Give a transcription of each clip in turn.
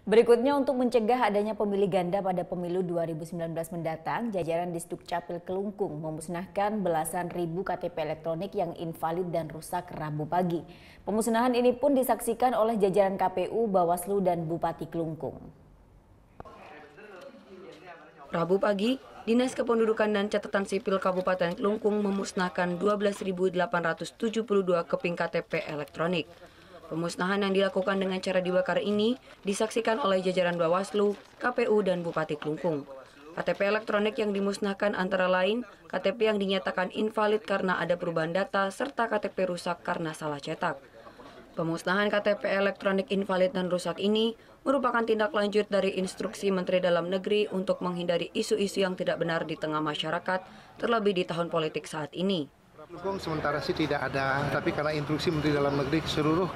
Berikutnya, untuk mencegah adanya pemilih ganda pada pemilu 2019 mendatang, jajaran Disdukcapil Kelungkung memusnahkan belasan ribu KTP elektronik yang invalid dan rusak Rabu pagi. Pemusnahan ini pun disaksikan oleh jajaran KPU, Bawaslu, dan Bupati Kelungkung. Rabu pagi, Dinas Kependudukan dan Catatan Sipil Kabupaten Kelungkung memusnahkan 12.872 keping KTP elektronik. Pemusnahan yang dilakukan dengan cara dibakar ini disaksikan oleh jajaran Bawaslu, KPU, dan Bupati Kelungkung. KTP elektronik yang dimusnahkan antara lain KTP yang dinyatakan invalid karena ada perubahan data serta KTP rusak karena salah cetak. Pemusnahan KTP elektronik invalid dan rusak ini merupakan tindak lanjut dari instruksi Menteri Dalam Negeri untuk menghindari isu-isu yang tidak benar di tengah masyarakat, terlebih di tahun politik saat ini. Sementara sih tidak ada, tapi karena instruksi Menteri Dalam Negeri, seluruh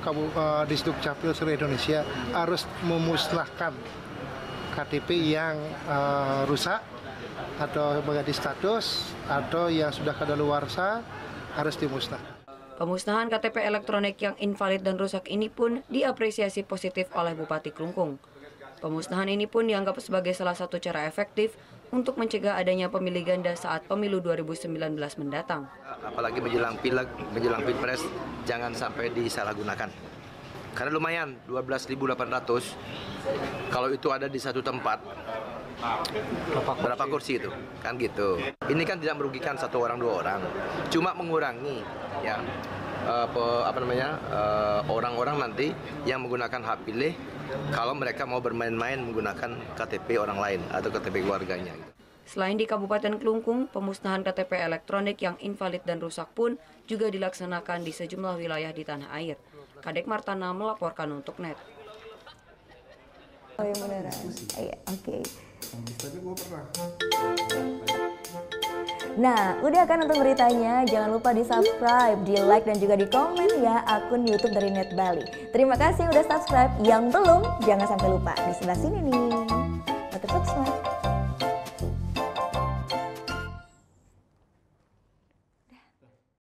Disdukcapil seluruh Indonesia harus memusnahkan KTP yang rusak atau mengganti status atau yang sudah kadaluarsa harus dimusnahkan. Pemusnahan KTP elektronik yang invalid dan rusak ini pun diapresiasi positif oleh Bupati Kelungkung. Pemusnahan ini pun dianggap sebagai salah satu cara efektif untuk mencegah adanya pemilih ganda saat pemilu 2019 mendatang. Apalagi menjelang pileg, menjelang pilpres, jangan sampai disalahgunakan. Karena lumayan, 12.800, kalau itu ada di satu tempat, berapa kursi itu? Kan gitu. Ini kan tidak merugikan satu orang, dua orang, cuma mengurangi ya orang-orang nanti yang menggunakan hak pilih kalau mereka mau bermain-main menggunakan KTP orang lain atau KTP keluarganya. Selain di Kabupaten Kelungkung, pemusnahan KTP elektronik yang invalid dan rusak pun juga dilaksanakan di sejumlah wilayah di tanah air. Kadek Martana melaporkan untuk NET. Oh yang beneran? Iya, oke. Nah, udah kan untuk beritanya? Jangan lupa di-subscribe, di-like, dan juga di-komen ya akun YouTube dari Net Bali. Terima kasih udah subscribe. Yang belum, jangan sampai lupa. Di sebelah sini nih.